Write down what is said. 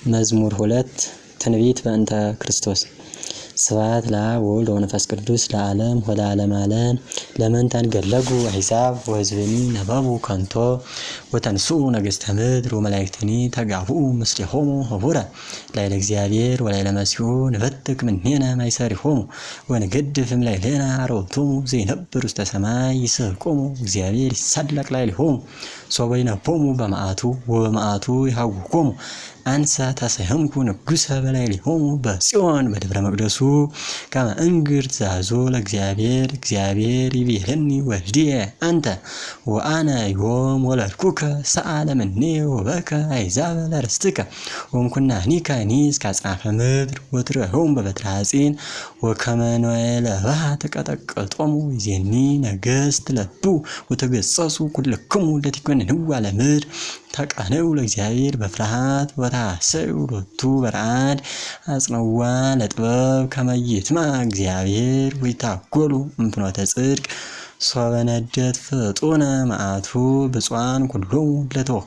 መዝሙር 2 ትንቢት በእንተ ክርስቶስ ስብሐት ለአብ ወወልድ ወመንፈስ ቅዱስ ለዓለም ወለዓለመ ዓለም ለመን ተንገለጉ አሕዛብ ወሕዝብኒ ነበቡ ከንቶ ወተንሥኡ ነገሥተ ምድር ወመላእክትኒ ተጋብኡ ምስሌሆሙ ኅቡረ ላዕለ እግዚአብሔር ወላዕለ መሲሑ ንበትክ እምኔነ ማእሰሪሆሙ ወንገድፍ እምላዕሌነ አርዌቶሙ ዘይነብር ውስተ ሰማይ ይስሕቆሙ እግዚአብሔር ይሳለቅ ላዕሌሆሙ ሶበ ይነብቦሙ በመዓቱ ወበመዓቱ ይሃውኮሙ አንሰ ተሰየምኩ ንጉሠ በላዕሌሆሙ በጽዮን በደብረ መቅደሱ ከመ እንግርት ዘአዞ ለእግዚአብሔር እግዚአብሔር ይቤለኒ ወልድየ አንተ ወአነ ዮም ወለድኩከ ሰአለ እምኔ ወበከ አሕዛብ ለርስትከ ወእምኩናኒከ እስከ አጽናፈ ምድር ወትሬሆሙ በበትረ ሐጺን ወከመ ነዋየ ለባህ ተቀጠቀጦሙ ይዜኒ ነገሥት ለቡ ወተገሠጹ ኩልክሙ ለትኮንንዋ ለምድር ተቃነው ለእግዚአብሔር በፍርሃት ወታሰዩ ሎቱ በረአድ አጽነዋ ለጥበብ ከመ ይትምዓ እግዚአብሔር ወይታጐሉ እምፍኖተ ጽድቅ ሶበ ነደት ፍጡነ መዓቱ ብፁዓን ኩሎሙ ለተወ